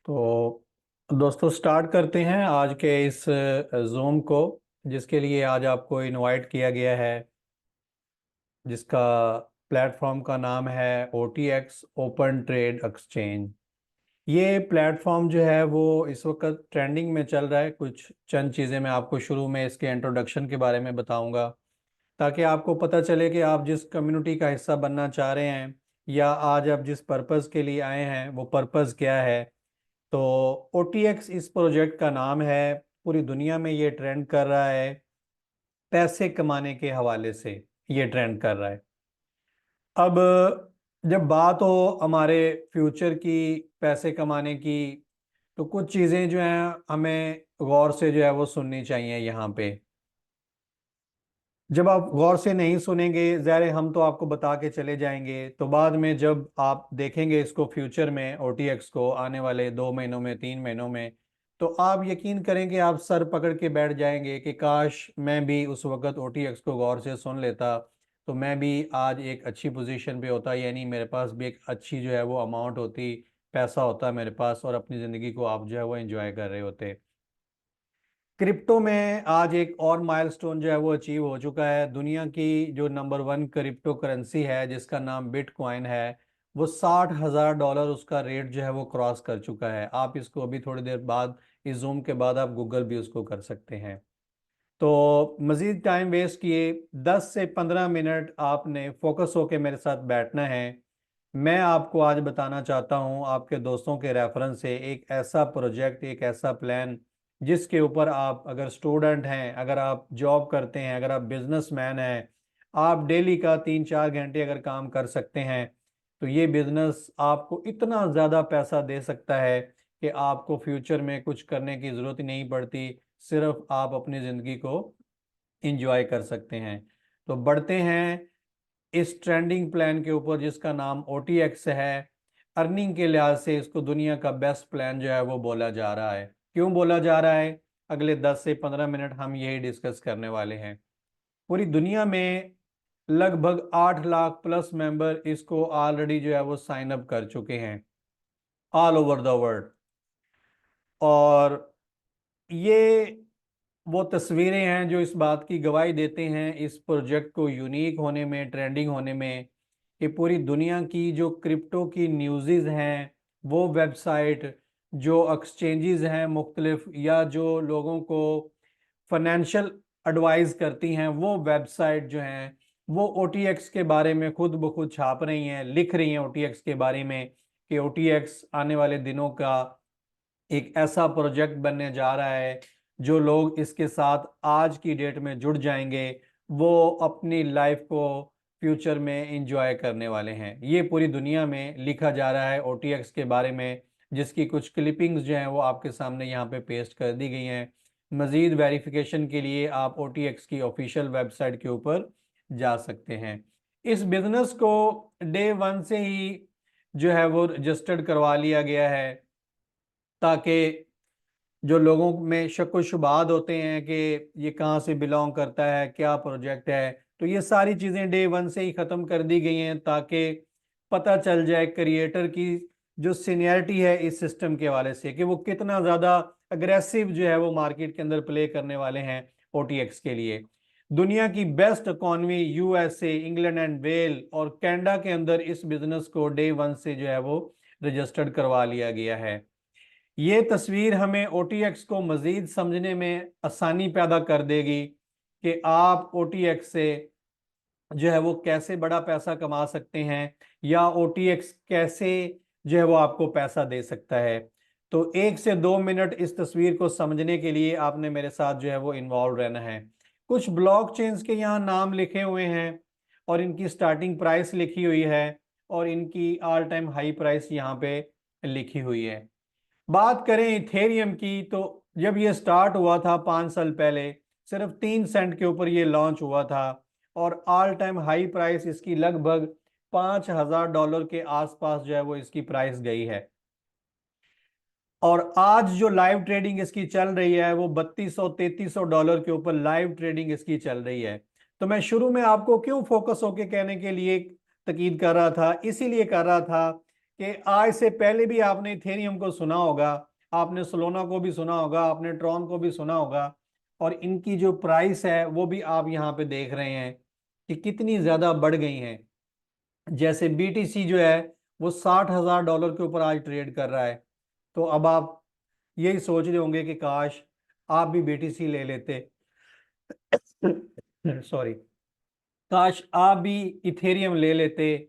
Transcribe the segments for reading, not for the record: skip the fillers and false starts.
तो दोस्तों स्टार्ट करते हैं आज के इस जूम को, जिसके लिए आज आपको इनवाइट किया गया है, जिसका प्लेटफॉर्म का नाम है OTX ओपन ट्रेड एक्सचेंज। ये प्लेटफॉर्म जो है वो इस वक्त ट्रेंडिंग में चल रहा है। कुछ चंद चीज़ें मैं आपको शुरू में इसके इंट्रोडक्शन के बारे में बताऊंगा, ताकि आपको पता चले कि आप जिस कम्युनिटी का हिस्सा बनना चाह रहे हैं या आज आप जिस पर्पज़ के लिए आए हैं वो पर्पज़ क्या है। तो OTX इस प्रोजेक्ट का नाम है। पूरी दुनिया में ये ट्रेंड कर रहा है, पैसे कमाने के हवाले से ये ट्रेंड कर रहा है। अब जब बात हो हमारे फ्यूचर की, पैसे कमाने की, तो कुछ चीज़ें जो हैं हमें गौर से जो है वो सुननी चाहिए यहाँ पे। जब आप गौर से नहीं सुनेंगे, ज़ाहिर है हम तो आपको बता के चले जाएंगे, तो बाद में जब आप देखेंगे इसको फ्यूचर में OTX को आने वाले 2 महीनों में 3 महीनों में, तो आप यकीन करेंगे, आप सर पकड़ के बैठ जाएंगे कि काश मैं भी उस वक्त OTX को गौर से सुन लेता, तो मैं भी आज एक अच्छी पोजीशन पे होता, यानी मेरे पास भी एक अच्छी जो है वो अमाउंट होती, पैसा होता मेरे पास, और अपनी ज़िंदगी को आप जो है वो एंजॉय कर रहे होते। क्रिप्टो में आज एक और माइलस्टोन जो है वो अचीव हो चुका है। दुनिया की जो नंबर 1 क्रिप्टो करेंसी है, जिसका नाम बिटकॉइन है, वो $60,000 उसका रेट जो है वो क्रॉस कर चुका है। आप इसको अभी थोड़ी देर बाद, इस जूम के बाद, आप गूगल भी उसको कर सकते हैं। तो मज़ीद टाइम वेस्ट किए 10 से 15 मिनट आपने फोकस होके मेरे साथ बैठना है। मैं आपको आज बताना चाहता हूँ आपके दोस्तों के रेफरेंस से एक ऐसा प्रोजेक्ट, एक ऐसा प्लान, जिसके ऊपर आप अगर स्टूडेंट हैं, अगर आप जॉब करते हैं, अगर आप बिजनेसमैन हैं, आप डेली का 3-4 घंटे अगर काम कर सकते हैं, तो ये बिजनेस आपको इतना ज़्यादा पैसा दे सकता है कि आपको फ्यूचर में कुछ करने की ज़रूरत ही नहीं पड़ती। सिर्फ आप अपनी ज़िंदगी को इंजॉय कर सकते हैं। तो बढ़ते हैं इस ट्रेंडिंग प्लान के ऊपर, जिसका नाम OTX है। अर्निंग के लिहाज से इसको दुनिया का बेस्ट प्लान जो है वो बोला जा रहा है। क्यों बोला जा रहा है? अगले 10 से 15 मिनट हम यही डिस्कस करने वाले हैं। पूरी दुनिया में लगभग 8 लाख प्लस मेंबर इसको ऑलरेडी जो है वो साइन अप कर चुके हैं, ऑल ओवर द वर्ल्ड। और ये वो तस्वीरें हैं जो इस बात की गवाही देते हैं इस प्रोजेक्ट को यूनिक होने में, ट्रेंडिंग होने में, कि पूरी दुनिया की जो क्रिप्टो की न्यूज़ेज़ हैं, वो वेबसाइट, जो एक्सचेंजेस हैं मुख्तलिफ, या जो लोगों को फाइनेंशियल एडवाइस करती हैं, वो वेबसाइट जो हैं वो OTX के बारे में खुद ब खुद छाप रही हैं, लिख रही हैं OTX के बारे में, कि OTX आने वाले दिनों का एक ऐसा प्रोजेक्ट बनने जा रहा है। जो लोग इसके साथ आज की डेट में जुड़ जाएंगे, वो अपनी लाइफ को फ्यूचर में एंजॉय करने वाले हैं। ये पूरी दुनिया में लिखा जा रहा है OTX के बारे में, जिसकी कुछ क्लिपिंग्स जो हैं वो आपके सामने यहाँ पे पेस्ट कर दी गई हैं। मज़ीद वेरिफिकेशन के लिए आप OTX की ऑफिशियल वेबसाइट के ऊपर जा सकते हैं। इस बिज़नेस को डे 1 से ही जो है वो रजिस्टर्ड करवा लिया गया है, ताकि जो लोगों में शक व शुबात होते हैं कि ये कहाँ से बिलोंग करता है, क्या प्रोजेक्ट है, तो ये सारी चीज़ें डे 1 से ही ख़त्म कर दी गई हैं, ताकि पता चल जाए क्रिएटर की जो सीनियरिटी है इस सिस्टम के हवाले से, कि वो कितना ज़्यादा अग्रेसिव जो है वो मार्केट के अंदर प्ले करने वाले हैं OTX के लिए। दुनिया की best economy USA, England and well और कनाडा के अंदर इस बिज़नेस को डे 1 से जो है वो रजिस्टर्ड करवा लिया गया है। ये तस्वीर हमें OTX को मज़ीद समझने में आसानी पैदा कर देगी कि आप OTX से जो है वो कैसे बड़ा पैसा कमा सकते हैं, या OTX कैसे जो है वो आपको पैसा दे सकता है। तो 1 से 2 मिनट इस तस्वीर को समझने के लिए आपने मेरे साथ जो है वो इन्वॉल्व रहना है। कुछ ब्लॉकचेन्स के यहाँ नाम लिखे हुए हैं, और इनकी स्टार्टिंग प्राइस लिखी हुई है, और इनकी ऑल टाइम हाई प्राइस यहाँ पे लिखी हुई है। बात करें इथेरियम की, तो जब ये स्टार्ट हुआ था 5 साल पहले, सिर्फ 3 सेंट के ऊपर ये लॉन्च हुआ था, और ऑल टाइम हाई प्राइस इसकी लगभग $5,000 के आसपास जो है वो इसकी प्राइस गई है। और आज जो लाइव ट्रेडिंग इसकी चल रही है वो $3,200-3,300 के ऊपर लाइव ट्रेडिंग इसकी चल रही है। तो मैं शुरू में आपको क्यों फोकस होके कहने के लिए तकीद कर रहा था, इसीलिए कर रहा था कि आज से पहले भी आपने इथेरियम को सुना होगा, आपने सोलोना को भी सुना होगा, आपने ट्रॉन को भी सुना होगा, और इनकी जो प्राइस है वो भी आप यहाँ पे देख रहे हैं कि कितनी ज्यादा बढ़ गई हैं। जैसे बीटीसी जो है वो $60,000 के ऊपर आज ट्रेड कर रहा है। तो अब आप यही सोच रहे होंगे कि काश आप भी बीटीसी ले लेते, सॉरी, काश आप भी इथेरियम ले लेते,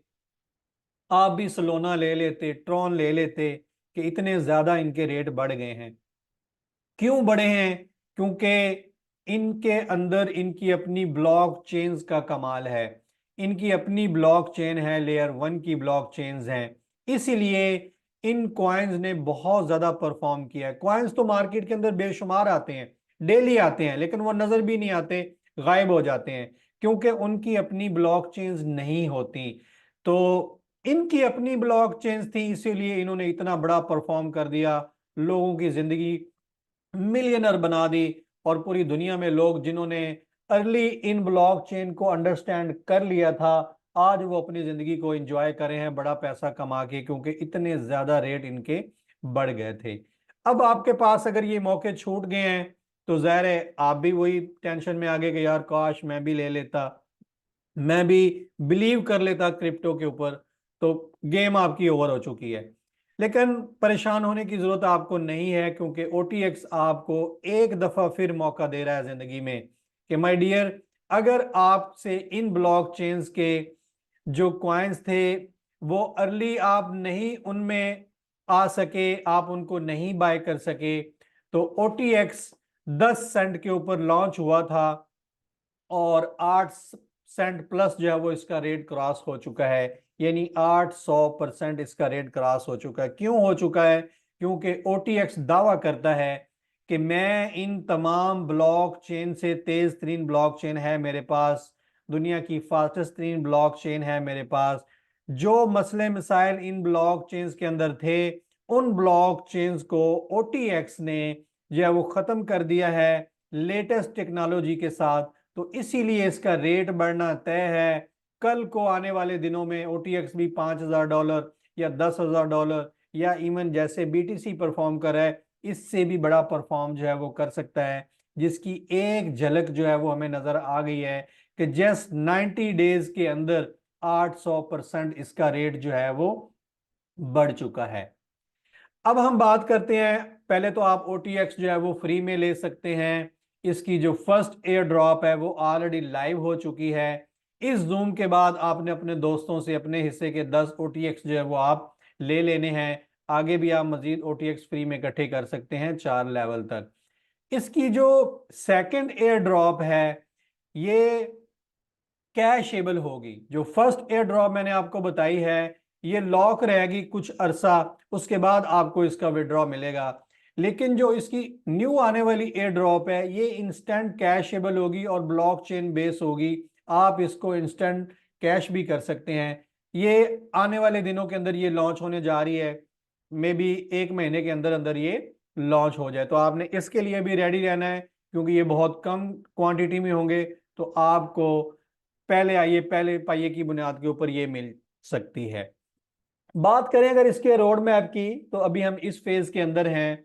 आप भी सोलोना ले लेते, ट्रॉन ले लेते, कि इतने ज्यादा इनके रेट बढ़ गए हैं। क्यों बढ़े हैं? क्योंकि इनके अंदर इनकी अपनी ब्लॉक चेन्स का कमाल है। इनकी अपनी ब्लॉक चेन है, लेयर 1 की ब्लॉक चेन्स हैं। इसीलिए इन कॉइन्स ने बहुत ज्यादा परफॉर्म किया है। कॉइन्स तो मार्केट के अंदर बेशुमार आते हैं, डेली आते हैं, लेकिन वो नजर भी नहीं आते, गायब हो जाते हैं, क्योंकि उनकी अपनी ब्लॉक चेन्स नहीं होती। तो इनकी अपनी ब्लॉक चेन्स थी, इसीलिए इन्होंने इतना बड़ा परफॉर्म कर दिया, लोगों की जिंदगी मिलियनर बना दी। और पूरी दुनिया में लोग जिन्होंने अर्ली इन ब्लॉक चेन को अंडरस्टैंड कर लिया था, आज वो अपनी जिंदगी को एंजॉय कर रहे हैं बड़ा पैसा कमा के, क्योंकि इतने ज्यादा रेट इनके बढ़ गए थे। अब आपके पास अगर ये मौके छूट गए हैं तो जाहिर है आप भी वही टेंशन में आ गए कि यार काश मैं भी ले लेता, मैं भी बिलीव कर लेता क्रिप्टो के ऊपर। तो गेम आपकी ओवर हो चुकी है। लेकिन परेशान होने की जरूरत आपको नहीं है, क्योंकि ओटीएक्स आपको एक दफा फिर मौका दे रहा है जिंदगी में कि माय डियर, अगर आपसे इन ब्लॉक चेन्स के जो कॉइन्स थे वो अर्ली आप नहीं उनमें आ सके, आप उनको नहीं बाय कर सके, तो ओटीएक्स 10 सेंट के ऊपर लॉन्च हुआ था और 8 सेंट प्लस जो है वो इसका रेट क्रॉस हो चुका है। यानी 800% इसका रेट क्रॉस हो चुका है। क्यों हो चुका है? क्योंकि ओटीएक्स दावा करता है कि मैं इन तमाम ब्लॉक चेन से तेज तरीन ब्लॉक चेन है मेरे पास, दुनिया की फास्टेस्ट तरीन ब्लॉक चेन है मेरे पास। जो मसले मसाइल इन ब्लॉक चेन्स के अंदर थे, उन ब्लॉक चेन्स को ओटीएक्स ने जो है वो खत्म कर दिया है लेटेस्ट टेक्नोलॉजी के साथ। तो इसीलिए इसका रेट बढ़ना तय है। कल को आने वाले दिनों में ओटीएक्स भी $5,000 या $10,000 या इवन जैसे बीटीसी परफॉर्म कर रहा है, इससे भी बड़ा परफॉर्म जो है वो कर सकता है, जिसकी एक झलक जो है वो हमें नजर आ गई है कि जस्ट 90 डेज के अंदर 800% इसका रेट जो है वो बढ़ चुका है। अब हम बात करते हैं, पहले तो आप ओटीएक्स जो है वो फ्री में ले सकते हैं। इसकी जो फर्स्ट एयर ड्रॉप है वो ऑलरेडी लाइव हो चुकी है। इस जूम के बाद आपने अपने दोस्तों से अपने हिस्से के 10 ओटीएक्स जो है वो आप ले लेने हैं। आगे भी आप मजीद ओटीएक्स फ्री में इकट्ठे कर सकते हैं 4 लेवल तक। इसकी जो सेकंड एयर ड्रॉप है ये कैशेबल होगी। जो फर्स्ट एयर ड्रॉप मैंने आपको बताई है ये लॉक रहेगी कुछ अरसा, उसके बाद आपको इसका विड्रॉ मिलेगा। लेकिन जो इसकी न्यू आने वाली एयर ड्रॉप है ये इंस्टेंट कैशेबल होगी और ब्लॉकचेन बेस होगी। आप इसको इंस्टेंट कैश भी कर सकते हैं। ये आने वाले दिनों के अंदर ये लॉन्च होने जा रही है, मे बी 1 महीने के अंदर अंदर ये लॉन्च हो जाए। तो आपने इसके लिए भी रेडी रहना है, क्योंकि ये बहुत कम क्वांटिटी में होंगे। तो आपको पहले आइए पहले पाइए की बुनियाद के ऊपर ये मिल सकती है। बात करें अगर इसके रोड मैप की, तो अभी हम इस फेज के अंदर हैं।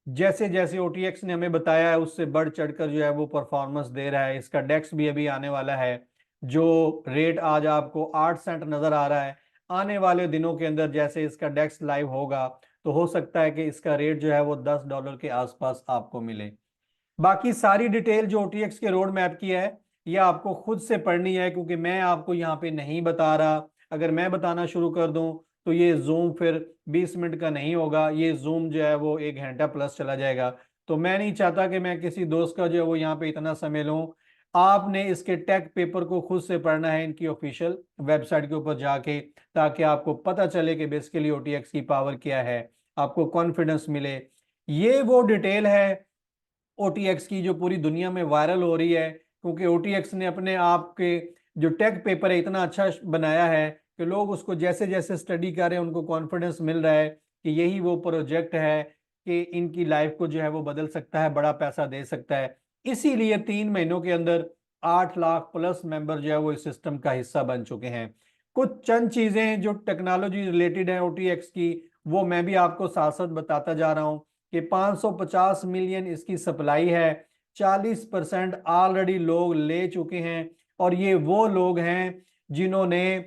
जैसे जैसे ओटीएक्स ने हमें बताया है उससे बढ़ चढ़कर जो है वो परफॉर्मेंस दे रहा है। इसका डेक्स भी अभी आने वाला है। जो रेट आज आपको 8 सेंट नजर आ रहा है, आने वाले दिनों के अंदर जैसे इसका डेक्स लाइव होगा तो हो सकता है कि इसका रेट जो है वो $10 के आसपास आपको मिले। बाकी सारी डिटेल जो ओटीएक्स के रोड मैप की है ये आपको खुद से पढ़नी है, क्योंकि मैं आपको यहाँ पे नहीं बता रहा। अगर मैं बताना शुरू कर दूं तो ये जूम फिर 20 मिनट का नहीं होगा, ये जूम जो है वो 1 घंटा प्लस चला जाएगा। तो मैं नहीं चाहता कि मैं किसी दोस्त का जो है वो यहाँ पे इतना समय लूं। आपने इसके टेक पेपर को खुद से पढ़ना है इनकी ऑफिशियल वेबसाइट के ऊपर जाके, ताकि आपको पता चले कि बेसिकली ओटीएक्स की पावर क्या है, आपको कॉन्फिडेंस मिले। ये वो डिटेल है ओटीएक्स की जो पूरी दुनिया में वायरल हो रही है, क्योंकि ओटीएक्स ने अपने आप के जो टेक पेपर है इतना अच्छा बनाया है कि लोग उसको जैसे जैसे स्टडी कर रहे हैं उनको कॉन्फिडेंस मिल रहा है कि यही वो प्रोजेक्ट है कि इनकी लाइफ को जो है वो बदल सकता है, बड़ा पैसा दे सकता है। इसीलिए 3 महीनों के अंदर 8 लाख प्लस मेंबर जो है वो इस सिस्टम का हिस्सा बन चुके हैं। कुछ चंद चीजें जो टेक्नोलॉजी रिलेटेड है OTX की, वो मैं भी आपको साथ साथ बताता जा रहा हूं कि 550 मिलियन इसकी सप्लाई है, 40% ऑलरेडी लोग ले चुके हैं, और ये वो लोग हैं जिन्होंने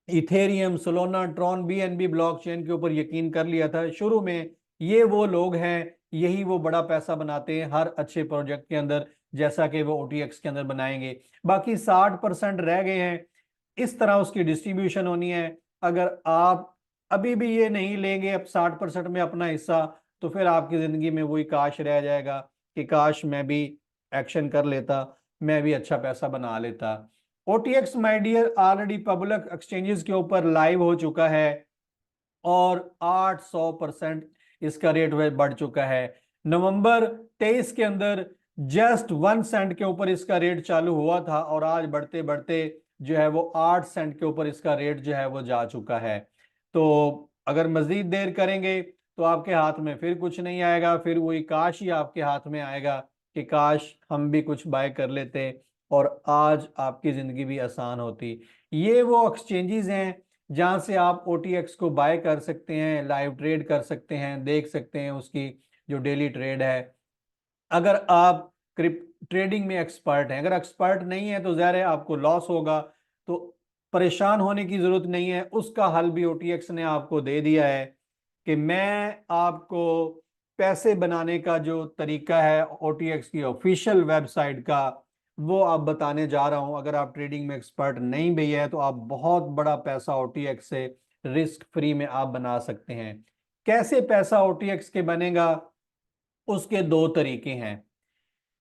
Ethereum, Solana, Tron, BNB blockchain के ऊपर यकीन कर लिया था शुरू में। ये वो लोग हैं, यही वो बड़ा पैसा बनाते हैं हर अच्छे प्रोजेक्ट के अंदर, जैसा कि वो OTX के अंदर बनाएंगे। बाकी 60% रह गए हैं, इस तरह उसकी डिस्ट्रीब्यूशन होनी है। अगर आप अभी भी ये नहीं लेंगे अब 60% में अपना हिस्सा, तो फिर आपकी जिंदगी में वही काश रह जाएगा कि काश मैं भी एक्शन कर लेता, मैं भी अच्छा पैसा बना लेता। OTX my dear already public exchanges के ऊपर लाइव हो चुका है, और 800% इसका रेट बढ़ चुका है। नवंबर 23 के अंदर जस्ट 1 सेंट के ऊपर इसका रेट चालू हुआ था, और आज बढ़ते बढ़ते जो है वो 8 सेंट के ऊपर इसका रेट जो है वो जा चुका है। तो अगर मजीद देर करेंगे तो आपके हाथ में फिर कुछ नहीं आएगा, फिर वही काश ही आपके हाथ में आएगा कि काश हम भी कुछ बाय कर लेते और आज आपकी जिंदगी भी आसान होती। ये वो एक्सचेंजेस हैं जहां से आप OTX को बाय कर सकते हैं, लाइव ट्रेड कर सकते हैं, देख सकते हैं उसकी जो डेली ट्रेड है। अगर आप ट्रेडिंग में एक्सपर्ट हैं, अगर एक्सपर्ट नहीं है तो ज़ाहिर है आपको लॉस होगा, तो परेशान होने की जरूरत नहीं है, उसका हल भी OTX ने आपको दे दिया है कि मैं आपको पैसे बनाने का जो तरीका है OTX की ऑफिशियल वेबसाइट का, वो आप बताने जा रहा हूं। अगर आप ट्रेडिंग में एक्सपर्ट नहीं भी है तो आप बहुत बड़ा पैसा OTX से रिस्क फ्री में आप बना सकते हैं। कैसे पैसा OTX के बनेगा, उसके दो तरीके हैं।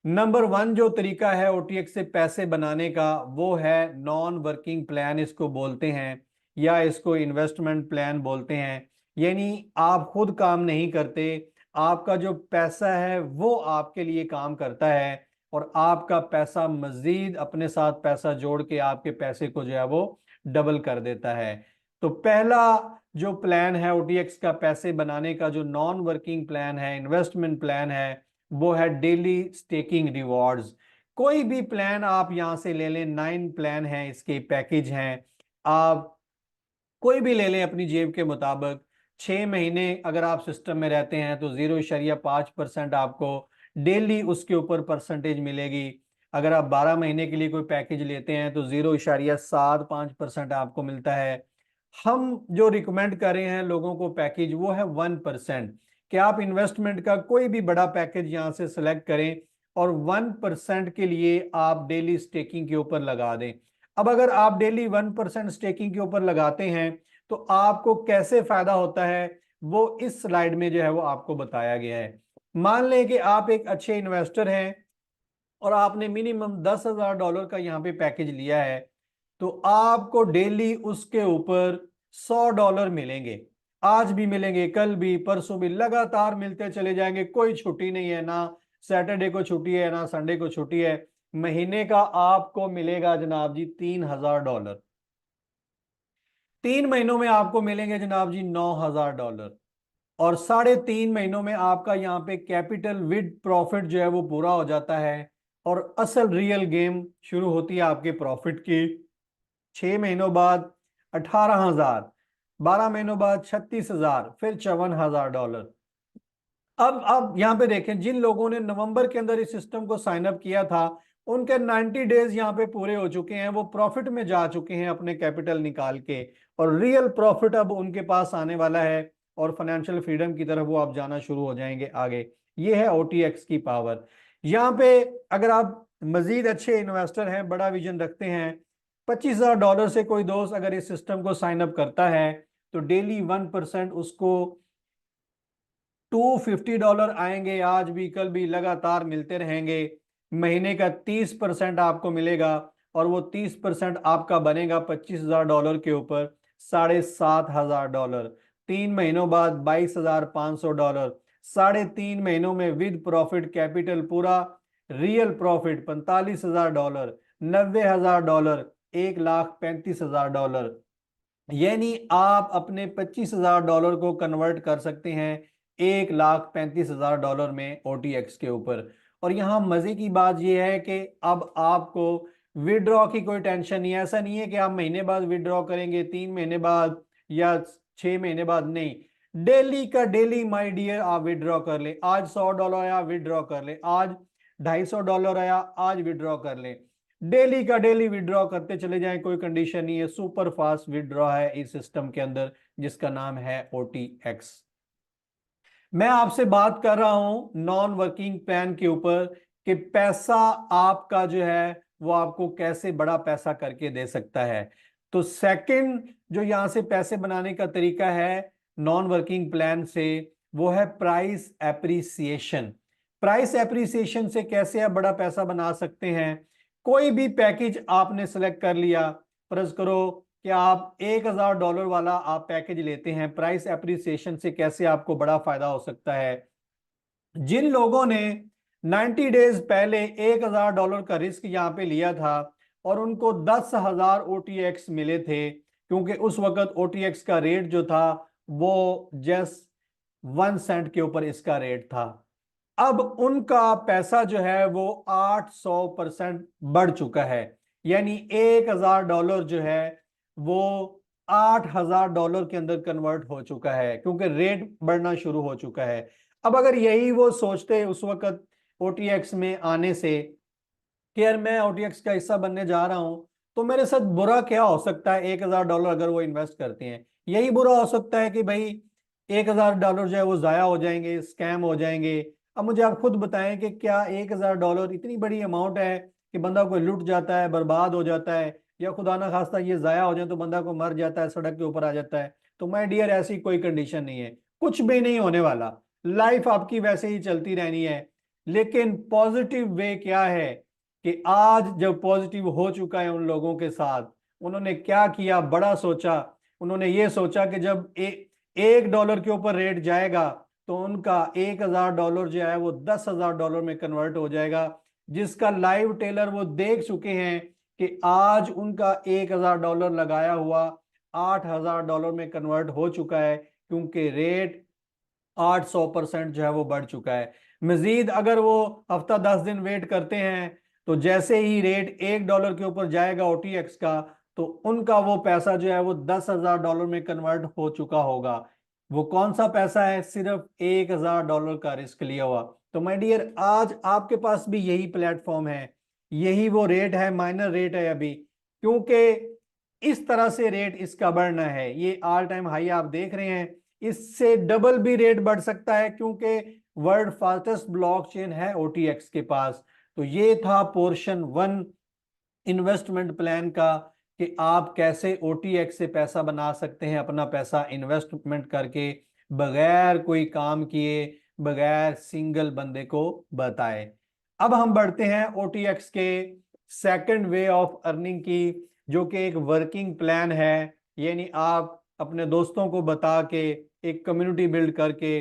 नंबर वन जो तरीका है OTX से पैसे बनाने का, वो है नॉन वर्किंग प्लान इसको बोलते हैं, या इसको इन्वेस्टमेंट प्लान बोलते हैं। यानी आप खुद काम नहीं करते, आपका जो पैसा है वो आपके लिए काम करता है, और आपका पैसा मजीद अपने साथ पैसा जोड़ के आपके पैसे को जो है वो डबल कर देता है। तो पहला जो प्लान है OTX का पैसे बनाने का, जो नॉन वर्किंग प्लान है, इन्वेस्टमेंट प्लान है, वो है डेली स्टेकिंग रिवॉर्ड्स। कोई भी प्लान आप यहां से ले लें, 9 प्लान हैं इसके, पैकेज हैं, आप कोई भी ले लें अपनी जेब के मुताबिक। 6 महीने अगर आप सिस्टम में रहते हैं तो 0.5% आपको डेली उसके ऊपर परसेंटेज मिलेगी। अगर आप 12 महीने के लिए कोई पैकेज लेते हैं तो 0.75% आपको मिलता है। हम जो रिकमेंड कर रहे हैं लोगों को पैकेज, वो है 1%, कि आप इन्वेस्टमेंट का कोई भी बड़ा पैकेज यहां से सिलेक्ट करें और 1% के लिए आप डेली स्टेकिंग के ऊपर लगा दें। अब अगर आप डेली 1% स्टेकिंग के ऊपर लगाते हैं तो आपको कैसे फायदा होता है, वो इस स्लाइड में जो है वो आपको बताया गया है। मान लें कि आप एक अच्छे इन्वेस्टर हैं और आपने मिनिमम $10,000 का यहाँ पे पैकेज लिया है, तो आपको डेली उसके ऊपर $100 मिलेंगे। आज भी मिलेंगे, कल भी, परसों भी, लगातार मिलते चले जाएंगे, कोई छुट्टी नहीं है, ना सैटरडे को छुट्टी है ना संडे को छुट्टी है। महीने का आपको मिलेगा जनाब जी $3,000, 3 महीनों में आपको मिलेंगे जनाब जी $9,000, और 3.5 महीनों में आपका यहाँ पे कैपिटल विद प्रॉफिट जो है वो पूरा हो जाता है, और असल रियल गेम शुरू होती है आपके प्रॉफिट की। 6 महीनों बाद 18,000, 12 महीनों बाद 36,000, फिर $54,000। अब यहाँ पे देखें, जिन लोगों ने नवंबर के अंदर इस सिस्टम को साइन अप किया था, उनके 90 डेज यहाँ पे पूरे हो चुके हैं, वो प्रॉफिट में जा चुके हैं अपने कैपिटल निकाल के, और रियल प्रॉफिट अब उनके पास आने वाला है, और फाइनेंशियल फ्रीडम की तरफ वो आप जाना शुरू हो जाएंगे आगे। ये है OTX की पावर। यहाँ पे अगर आप मजीद अच्छे इन्वेस्टर हैं, बड़ा विजन रखते हैं, $25,000 से कोई दोस्त अगर इस सिस्टम को साइन अप करता है तो डेली 1% उसको $250 आएंगे, आज भी कल भी लगातार मिलते रहेंगे। महीने का 30% आपको मिलेगा, और वो 30% आपका बनेगा $25,000 के ऊपर $7,500। 3 महीनों बाद $22,500, 3.5 महीनों में विद प्रॉफिट कैपिटल पूरा, रियल प्रॉफिट $45,000, $90,000, $1,35,000। यानी आप अपने $25,000 को कन्वर्ट कर सकते हैं $1,35,000 में OTX के ऊपर। और यहाँ मजे की बात यह है कि अब आपको विड्रॉ की कोई टेंशन नहीं है। ऐसा नहीं है कि आप महीने बाद विड्रॉ करेंगे, 3 महीने बाद या 6 महीने बाद, नहीं, डेली का डेली माय डियर आप विड्रॉ कर ले। आज $100 आया, विड्रॉ कर ले। आज $250 आया, आज विड्रॉ कर ले। डेली का डेली विड्रॉ करते चले जाएं, कोई कंडीशन नहीं है। सुपर फास्ट विड्रॉ है इस सिस्टम के अंदर, जिसका नाम है OTX। मैं आपसे बात कर रहा हूं नॉन वर्किंग प्लान के ऊपर कि पैसा आपका जो है वो आपको कैसे बड़ा पैसा करके दे सकता है। तो सेकंड जो यहां से पैसे बनाने का तरीका है नॉन वर्किंग प्लान से, वो है प्राइस एप्रिसिएशन। प्राइस एप्रिसिएशन से कैसे आप बड़ा पैसा बना सकते हैं। कोई भी पैकेज आपने सेलेक्ट कर लिया, फर्ज करो कि आप $1000 वाला आप पैकेज लेते हैं, प्राइस एप्रिसिएशन से कैसे आपको बड़ा फायदा हो सकता है। जिन लोगों ने 90 डेज पहले $1000 का रिस्क यहां पे लिया था और उनको 10,000 OTX मिले थे, क्योंकि उस वक्त OTX का रेट जो था वो जस्ट 1 सेंट के ऊपर इसका रेट था। अब उनका पैसा जो है वो 800% बढ़ चुका है। यानी $1000 जो है वो $8000 के अंदर कन्वर्ट हो चुका है, क्योंकि रेट बढ़ना शुरू हो चुका है। अब अगर यही वो सोचते उस वक्त OTX में आने से कि यार मैं OTX का हिस्सा बनने जा रहा हूं, तो मेरे साथ बुरा क्या हो सकता है। $1000 अगर वो इन्वेस्ट करते हैं, यही बुरा हो सकता है कि भाई $1000 जो है वो जाया हो जाएंगे, स्कैम हो जाएंगे। अब मुझे आप खुद बताएं कि क्या $1000 इतनी बड़ी अमाउंट है कि बंदा कोई लुट जाता है, बर्बाद हो जाता है, या खुदा ना खास्ता ये जाया हो जाए तो बंदा को मर जाता है, सड़क के ऊपर आ जाता है। तो माय डियर, ऐसी कोई कंडीशन नहीं है, कुछ भी नहीं होने वाला। लाइफ आपकी वैसे ही चलती रहनी है। लेकिन पॉजिटिव वे क्या है कि आज जब पॉजिटिव हो चुका है उन लोगों के साथ, उन्होंने क्या किया, बड़ा सोचा। उन्होंने ये सोचा कि जब $1 के ऊपर रेट जाएगा तो उनका $1000 जो है वो $10,000 में कन्वर्ट हो जाएगा, जिसका लाइव टेलर वो देख चुके हैं कि आज उनका $1000 लगाया हुआ $8000 में कन्वर्ट हो चुका है, क्योंकि रेट 800% जो है वो बढ़ चुका है। मजीद अगर वो हफ्ता 10 दिन वेट करते हैं तो जैसे ही रेट $1 के ऊपर जाएगा OTX का, तो उनका वो पैसा जो है वो $10,000 में कन्वर्ट हो चुका होगा। वो कौन सा पैसा है, सिर्फ $1000 का रिस्क लिया हुआ। तो माय डियर, आज आपके पास भी यही प्लेटफॉर्म है, यही वो रेट है, माइनर रेट है अभी, क्योंकि इस तरह से रेट इसका बढ़ना है। ये ऑल टाइम हाई आप देख रहे हैं, इससे डबल भी रेट बढ़ सकता है, क्योंकि वर्ल्ड फास्टेस्ट ब्लॉकचेन है OTX के पास। तो ये था पोर्शन 1 इन्वेस्टमेंट प्लान का, कि आप कैसे OTX से पैसा बना सकते हैं, अपना पैसा इन्वेस्टमेंट करके, बगैर कोई काम किए, बगैर सिंगल बंदे को बताए। अब हम बढ़ते हैं OTX के सेकंड वे ऑफ अर्निंग की, जो कि एक वर्किंग प्लान है। यानी आप अपने दोस्तों को बता के, एक कम्युनिटी बिल्ड करके,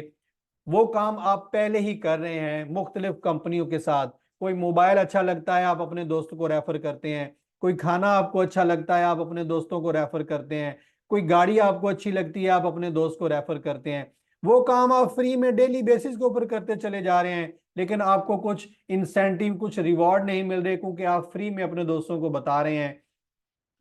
वो काम आप पहले ही कर रहे हैं मुख्तलिफ कंपनियों के साथ। कोई मोबाइल अच्छा लगता है, आप अपने दोस्त को रेफर करते हैं। कोई खाना आपको अच्छा लगता है, आप अपने दोस्तों को रेफर करते हैं। कोई गाड़ी आपको अच्छी लगती है, आप अपने दोस्त को रेफर करते हैं। वो काम आप फ्री में डेली बेसिस के ऊपर करते चले जा रहे हैं, लेकिन आपको कुछ इंसेंटिव, कुछ रिवॉर्ड नहीं मिल रहे, क्योंकि आप फ्री में अपने दोस्तों को बता रहे हैं।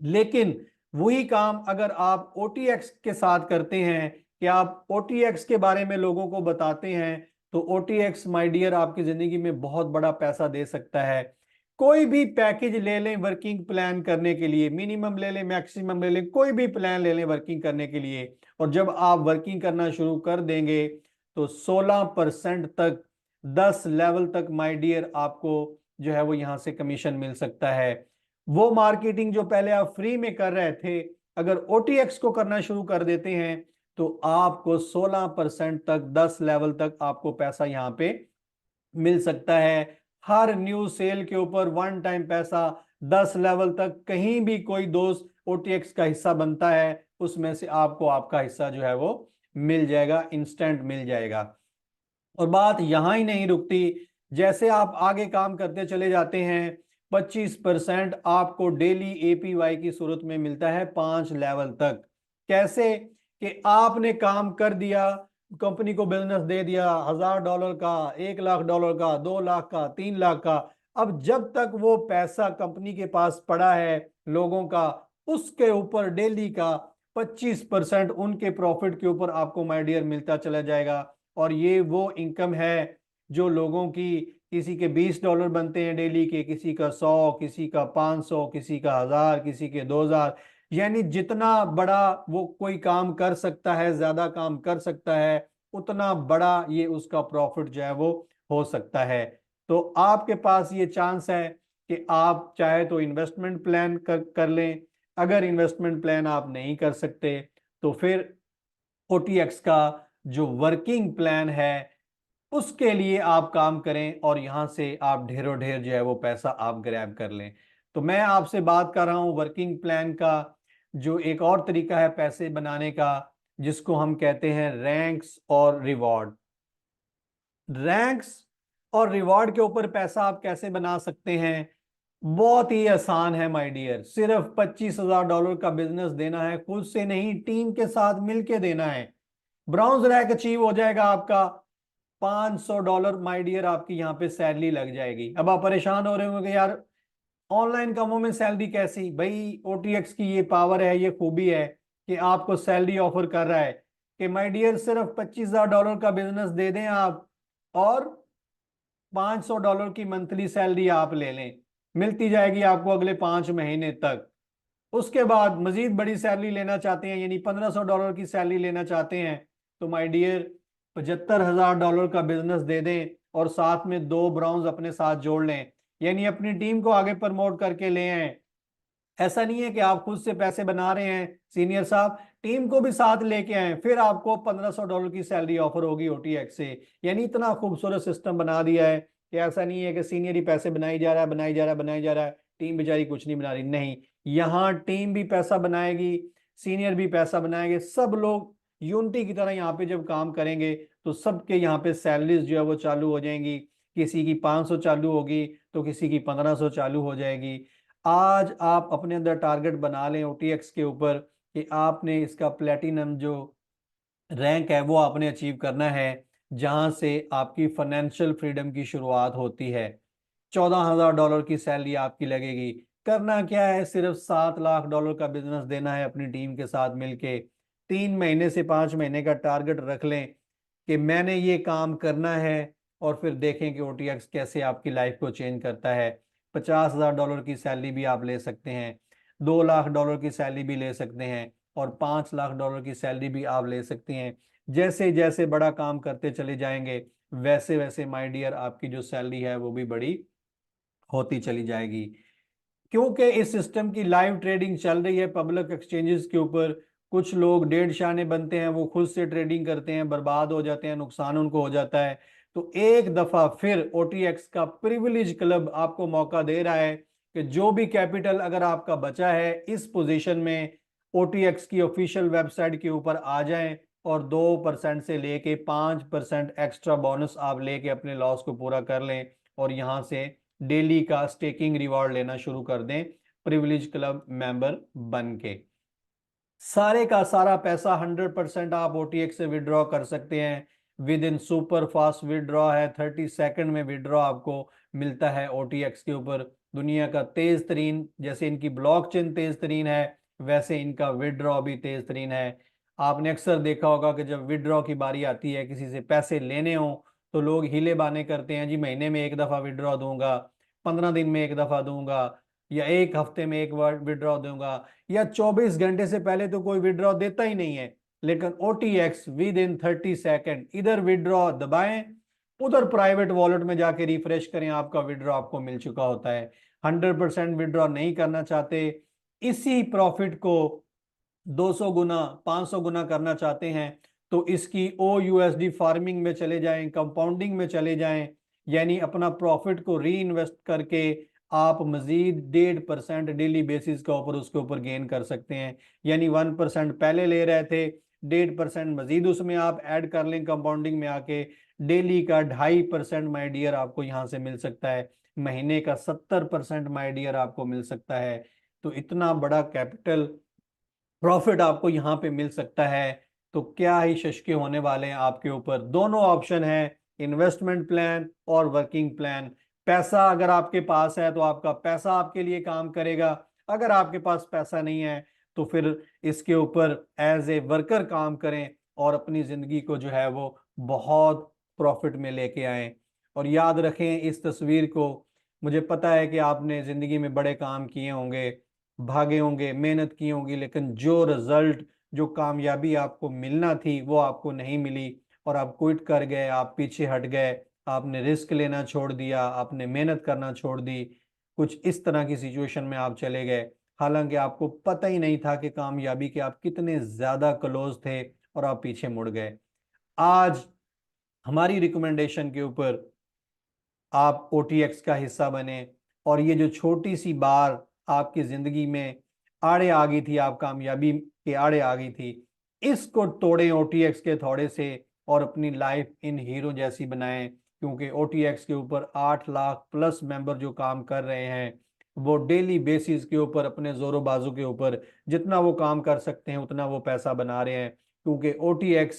लेकिन वही काम अगर आप OTX के साथ करते हैं, कि आप OTX के बारे में लोगों को बताते हैं, तो OTX माय डियर आपकी जिंदगी में बहुत बड़ा पैसा दे सकता है। कोई भी पैकेज ले लें वर्किंग प्लान करने के लिए, मिनिमम ले लें, मैक्सिमम ले लें, कोई भी प्लान ले लें वर्किंग करने के लिए, और जब आप वर्किंग करना शुरू कर देंगे तो 16% तक, 10 लेवल तक माय डियर आपको जो है वो यहां से कमीशन मिल सकता है। वो मार्केटिंग जो पहले आप फ्री में कर रहे थे, अगर OTX को करना शुरू कर देते हैं तो आपको 16% तक, 10 लेवल तक आपको पैसा यहां पे मिल सकता है। हर न्यू सेल के ऊपर 1 टाइम पैसा, 10 लेवल तक कहीं भी कोई दोस्त OTX का हिस्सा बनता है, उसमें से आपको आपका हिस्सा जो है वो मिल जाएगा, इंस्टेंट मिल जाएगा। और बात यहां ही नहीं रुकती, जैसे आप आगे काम करते चले जाते हैं, 25% आपको डेली APY की सूरत में मिलता है 5 लेवल तक। कैसे कि आपने काम कर दिया, कंपनी को बिजनेस दे दिया $1000 का, $1,00,000 का, 2 लाख का, 3 लाख का, अब जब तक वो पैसा कंपनी के पास पड़ा है लोगों का, उसके ऊपर डेली का 25% उनके प्रॉफिट के ऊपर आपको माय डियर मिलता चला जाएगा। और ये वो इनकम है जो लोगों की, किसी के $20 बनते हैं डेली के, किसी का 100, किसी का 500, किसी का 1000, किसी के 2000। यानी जितना बड़ा वो कोई काम कर सकता है, ज्यादा काम कर सकता है, उतना बड़ा ये उसका प्रॉफिट जो है वो हो सकता है। तो आपके पास ये चांस है कि आप चाहे तो इन्वेस्टमेंट प्लान कर लें। अगर इन्वेस्टमेंट प्लान आप नहीं कर सकते तो फिर ओटीएक्स का जो वर्किंग प्लान है उसके लिए आप काम करें, और यहां से आप ढेरों ढेर जो है वो पैसा आप ग्रैब कर लें। तो मैं आपसे बात कर रहा हूं वर्किंग प्लान का, जो एक और तरीका है पैसे बनाने का, जिसको हम कहते हैं रैंक्स और रिवॉर्ड। रैंक्स और रिवॉर्ड के ऊपर पैसा आप कैसे बना सकते हैं? बहुत ही आसान है माय डियर। सिर्फ $25,000 का बिजनेस देना है, खुद से नहीं, टीम के साथ मिलके देना है। ब्राउन्स रैंक अचीव हो जाएगा आपका, $500 माय डियर आपकी यहाँ पे सैलरी लग जाएगी। अब आप परेशान हो रहे होंगे यार ऑनलाइन कामों में सैलरी कैसी? भाई ओटीएक्स की ये पावर है, ये खूबी है कि आपको सैलरी ऑफर कर रहा है कि माय डियर सिर्फ $25,000 का बिजनेस दे दें आप, और $500 की मंथली सैलरी आप ले लें, मिलती जाएगी आपको अगले 5 महीने तक। उसके बाद मजीद बड़ी सैलरी लेना चाहते हैं, यानी $1,500 की सैलरी लेना चाहते हैं, तो माय डियर $75,000 का बिजनेस दे दें और साथ में 2 ब्राउन्स अपने साथ जोड़ लें, यानी अपनी टीम को आगे प्रमोट करके ले आए। ऐसा नहीं है कि आप खुद से पैसे बना रहे हैं सीनियर साहब, टीम को भी साथ लेके आए, फिर आपको $1,500 की सैलरी ऑफर होगी ओटीएक्स से। यानी इतना खूबसूरत सिस्टम बना दिया है कि ऐसा नहीं है कि सीनियर ही पैसे बनाई जा रहा है, बनाई जा रहा है, बनाई जा रहा है, टीम बेचारी कुछ नहीं बना रही। नहीं, यहाँ टीम भी पैसा बनाएगी, सीनियर भी पैसा बनाएंगे, सब लोग यूनिटी की तरह यहाँ पे जब काम करेंगे तो सबके यहाँ पे सैलरीज जो है वो चालू हो जाएंगी। किसी की 500 चालू होगी तो किसी की 1500 चालू हो जाएगी। आज आप अपने अंदर टारगेट बना लें ओटीएक्स के ऊपर कि आपने इसका प्लेटिनम जो रैंक है वो आपने अचीव करना है, जहां से आपकी फाइनेंशियल फ्रीडम की शुरुआत होती है। $14,000 की सैलरी आपकी लगेगी। करना क्या है? सिर्फ $7 लाख का बिजनेस देना है अपनी टीम के साथ मिलके। 3 महीने से 5 महीने का टारगेट रख लें कि मैंने ये काम करना है, और फिर देखें कि ओटीएक्स कैसे आपकी लाइफ को चेंज करता है। $50,000 की सैलरी भी आप ले सकते हैं, $2 लाख की सैलरी भी ले सकते हैं, और $5 लाख की सैलरी भी आप ले सकते हैं। जैसे जैसे बड़ा काम करते चले जाएंगे वैसे वैसे माय डियर आपकी जो सैलरी है वो भी बड़ी होती चली जाएगी। क्योंकि इस सिस्टम की लाइव ट्रेडिंग चल रही है पब्लिक एक्सचेंजेस के ऊपर, कुछ लोग डेढ़ शाने बनते हैं, वो खुद से ट्रेडिंग करते हैं, बर्बाद हो जाते हैं, नुकसान उनको हो जाता है। तो एक दफा फिर ओटीएक्स का प्रिविलेज क्लब आपको मौका दे रहा है कि जो भी कैपिटल अगर आपका बचा है इस पोजीशन में, ओटीएक्स की ऑफिशियल वेबसाइट के ऊपर आ जाएं और 2% से लेके 5% एक्स्ट्रा बोनस आप लेके अपने लॉस को पूरा कर लें, और यहां से डेली का स्टेकिंग रिवॉर्ड लेना शुरू कर दें प्रिविलेज क्लब मेंबर बन के। सारे का सारा पैसा 100% आप ओटीएक्स से विड्रॉ कर सकते हैं। With in super fast withdraw है, 30 सेकंड में विड्रॉ आपको मिलता है ओटीएक्स के ऊपर। दुनिया का तेज तरीन, जैसे इनकी ब्लॉकचेन तेज तरीन है वैसे इनका विड्रॉ भी तेज तरीन है। आपने अक्सर देखा होगा कि जब विड्रॉ की बारी आती है, किसी से पैसे लेने हो, तो लोग हीले बाने करते हैं, जी महीने में एक दफा विड्रॉ दूंगा, 15 दिन में एक दफा दूंगा, या एक हफ्ते में एक बार विड्रॉ दूंगा, या 24 घंटे से पहले तो कोई विड्रॉ देता ही नहीं है। लेकिन ओटीएक्स विद इन 30 सेकेंड, इधर विड्रॉ दबाएं, उधर प्राइवेट वॉलेट में जाके रिफ्रेश करें, आपका विड्रॉ आपको मिल चुका होता है। 100% विड्रॉ नहीं करना चाहते, इसी प्रॉफिट को 200 गुना 500 गुना करना चाहते हैं, तो इसकी ओ यूएसडी फार्मिंग में चले जाएं, कंपाउंडिंग में चले जाएं, यानी अपना प्रॉफिट को री इन्वेस्ट करके आप मजीद 1.5% डेली बेसिस के ऊपर उसके ऊपर गेन कर सकते हैं। यानी 1% पहले ले रहे थे, 1.5% मजीद उसमें आप ऐड कर लें कंपाउंडिंग में आके, डेली का 2.5% माई डियर आपको यहाँ से मिल सकता है, महीने का 70% माई डियर आपको मिल सकता है। तो इतना बड़ा कैपिटल प्रॉफिट आपको यहाँ पे मिल सकता है, तो क्या ही शशके होने वाले हैं आपके ऊपर। दोनों ऑप्शन है, इन्वेस्टमेंट प्लान और वर्किंग प्लान। पैसा अगर आपके पास है तो आपका पैसा आपके लिए काम करेगा, अगर आपके पास पैसा नहीं है तो फिर इसके ऊपर एज ए वर्कर काम करें और अपनी जिंदगी को जो है वो बहुत प्रॉफिट में लेके आए। और याद रखें इस तस्वीर को, मुझे पता है कि आपने जिंदगी में बड़े काम किए होंगे, भागे होंगे, मेहनत की होंगी, लेकिन जो रिजल्ट, जो कामयाबी आपको मिलना थी वो आपको नहीं मिली और आप क्विट कर गए, आप पीछे हट गए, आपने रिस्क लेना छोड़ दिया, आपने मेहनत करना छोड़ दी, कुछ इस तरह की सिचुएशन में आप चले गए, हालांकि आपको पता ही नहीं था कि कामयाबी के आप कितने ज्यादा क्लोज थे और आप पीछे मुड़ गए। आज हमारी रिकमेंडेशन के ऊपर आप OTX का हिस्सा बने और ये जो छोटी सी बार आपकी जिंदगी में आड़े आ गई थी, आप कामयाबी के आड़े आ गई थी, इसको तोड़ें OTX के थोड़े से और अपनी लाइफ इन हीरो जैसी बनाएं, क्योंकि OTX के ऊपर 8 लाख प्लस मेंबर जो काम कर रहे हैं वो डेली बेसिस के ऊपर अपने जोरों बाजू के ऊपर जितना वो काम कर सकते हैं उतना वो पैसा बना रहे हैं, क्योंकि OTX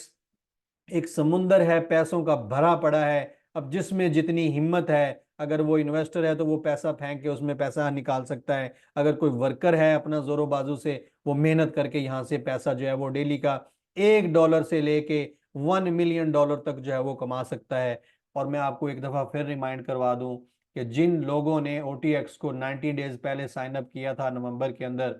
एक समुंदर है, पैसों का भरा पड़ा है। अब जिसमें जितनी हिम्मत है, अगर वो इन्वेस्टर है तो वो पैसा फेंक के उसमें पैसा निकाल सकता है, अगर कोई वर्कर है अपना जोरों बाजू से वो मेहनत करके यहाँ से पैसा जो है वो डेली का $1 से लेके $1 मिलियन तक जो है वो कमा सकता है। और मैं आपको एक दफा फिर रिमाइंड करवा दूं कि जिन लोगों ने OTX को 90 डेज पहले साइन अप किया था नवंबर के अंदर,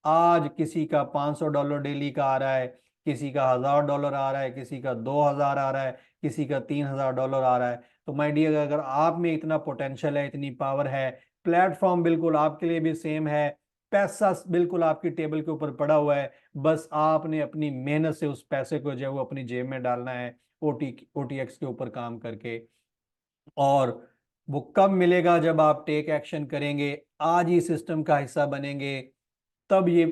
आज किसी का $500 डेली का आ रहा है, किसी का $1000 आ रहा है, किसी का 2000 आ रहा है, किसी का $3000 आ रहा है। तो माय डियर, अगर आप में इतना पोटेंशियल है, इतनी पावर है, प्लेटफॉर्म बिल्कुल आपके लिए भी सेम है, पैसा बिल्कुल आपकी टेबल के ऊपर पड़ा हुआ है, बस आपने अपनी मेहनत से उस पैसे को जो है वो अपनी जेब में डालना है, OTX के ऊपर काम करके। और वो कब मिलेगा? जब आप टेक एक्शन करेंगे, आज ही सिस्टम का हिस्सा बनेंगे, तब ये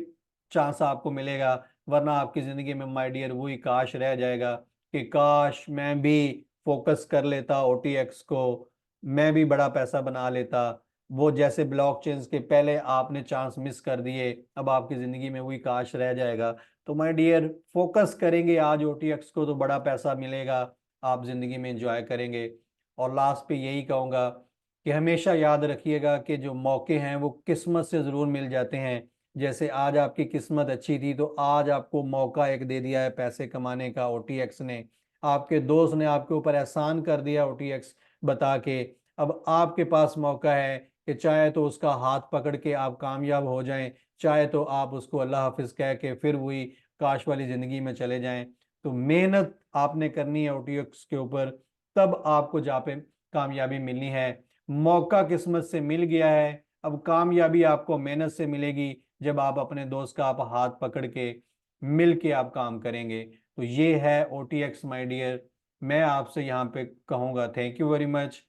चांस आपको मिलेगा, वरना आपकी जिंदगी में माय डियर वही काश रह जाएगा कि काश मैं भी फोकस कर लेता OTX को, मैं भी बड़ा पैसा बना लेता। वो जैसे ब्लॉकचेन्स के पहले आपने चांस मिस कर दिए, अब आपकी जिंदगी में वही काश रह जाएगा। तो माय डियर, फोकस करेंगे आज OTX को तो बड़ा पैसा मिलेगा, आप जिंदगी में एंजॉय करेंगे। और लास्ट पे यही कहूंगा कि हमेशा याद रखिएगा कि जो मौके हैं वो किस्मत से जरूर मिल जाते हैं। जैसे आज आपकी किस्मत अच्छी थी तो आज आपको मौका एक दे दिया है पैसे कमाने का OTX ने, आपके दोस्त ने आपके ऊपर एहसान कर दिया OTX बता के। अब आपके पास मौका है कि चाहे तो उसका हाथ पकड़ के आप कामयाब हो जाएं, चाहे तो आप उसको अल्लाह हाफिज कह के फिर वही काश वाली जिंदगी में चले जाएं। तो मेहनत आपने करनी है OTX के ऊपर, तब आपको जहाँ पे कामयाबी मिलनी है। मौका किस्मत से मिल गया है, अब कामयाबी आपको मेहनत से मिलेगी जब आप अपने दोस्त का आप हाथ पकड़ के मिल के आप काम करेंगे। तो ये है OTX माय डियर। मैं आपसे यहाँ पे कहूँगा थैंक यू वेरी मच।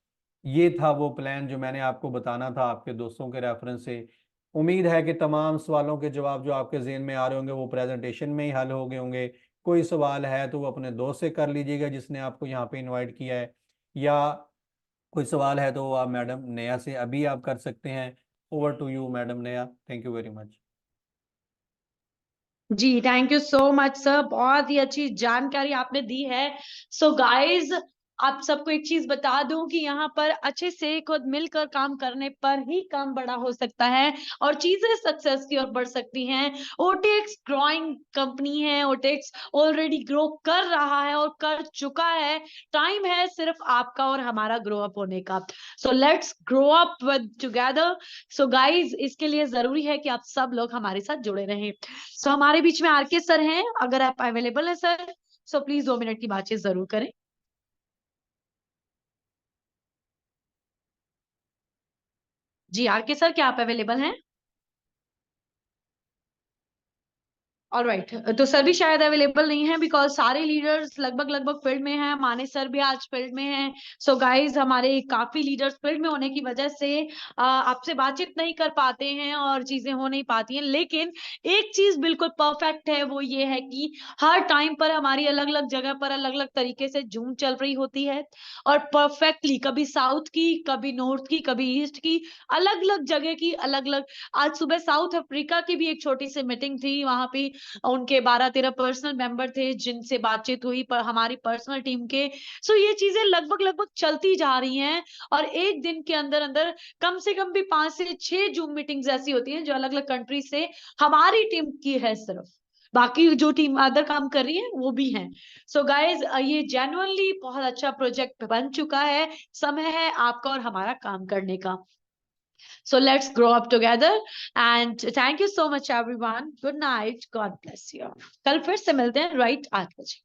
ये था वो प्लान जो मैंने आपको बताना था आपके दोस्तों के रेफरेंस से। उम्मीद है कि तमाम सवालों के जवाब जो आपके जहन में आ रहे होंगे वो प्रेजेंटेशन में ही हल हो गए होंगे। कोई सवाल है तो वो अपने दोस्त से कर लीजिएगा जिसने आपको यहाँ पे इनवाइट किया है, या कोई सवाल है तो वो आप मैडम नेहा से अभी आप कर सकते हैं। Over to you madam Neha, thank you very much. जी thank you so much sir, बहुत ही अच्छी जानकारी आपने दी है। सो गाइस, आप सबको एक चीज बता दूं कि यहाँ पर अच्छे से खुद मिलकर काम करने पर ही काम बड़ा हो सकता है और चीजें सक्सेस की ओर बढ़ सकती हैं। OTX ग्रोइंग कंपनी है, OTX ऑलरेडी ग्रो कर रहा है और कर चुका है। टाइम है सिर्फ आपका और हमारा ग्रो अप होने का। So let's grow up with together. So guys, इसके लिए जरूरी है कि आप सब लोग हमारे साथ जुड़े रहें। सो हमारे बीच में आरके सर हैं, अगर आप अवेलेबल हैं सर, सो प्लीज 2 मिनट की बातचीत जरूर करें। जी आरके सर, क्या आप अवेलेबल हैं? ऑलराइट, तो सर भी शायद अवेलेबल नहीं है बिकॉज सारे लीडर्स लगभग लगभग फील्ड में हैं। माने सर भी आज फील्ड में हैं। सो गाइज, हमारे काफी लीडर्स फील्ड में होने की वजह से आपसे बातचीत नहीं कर पाते हैं और चीजें हो नहीं पाती हैं। लेकिन एक चीज बिल्कुल परफेक्ट है, वो ये है कि हर टाइम पर हमारी अलग अलग जगह पर अलग अलग तरीके से जूम चल रही होती है और परफेक्टली कभी साउथ की, कभी नॉर्थ की, कभी ईस्ट की, अलग अलग जगह की अलग अलग। आज सुबह साउथ अफ्रीका की भी एक छोटी सी मीटिंग थी, वहां पे उनके 12-13 पर्सनल मेंबर थे जिनसे बातचीत हुई पर हमारी पर्सनल टीम के। सो ये चीजें लगभग लगभग चलती जा रही हैं और एक दिन के अंदर अंदर कम से कम भी 5 से 6 जूम मीटिंग्स ऐसी होती हैं जो अलग अलग कंट्री से हमारी टीम की है, सिर्फ बाकी जो टीम अदर काम कर रही है वो भी हैं। सो गाइज ये जेन्युइनली बहुत अच्छा प्रोजेक्ट बन चुका है, समय है आपका और हमारा काम करने का। So let's grow up together and thank you so much everyone. Good night. God bless you. कल फिर से मिलते हैं राइट 8 बजे।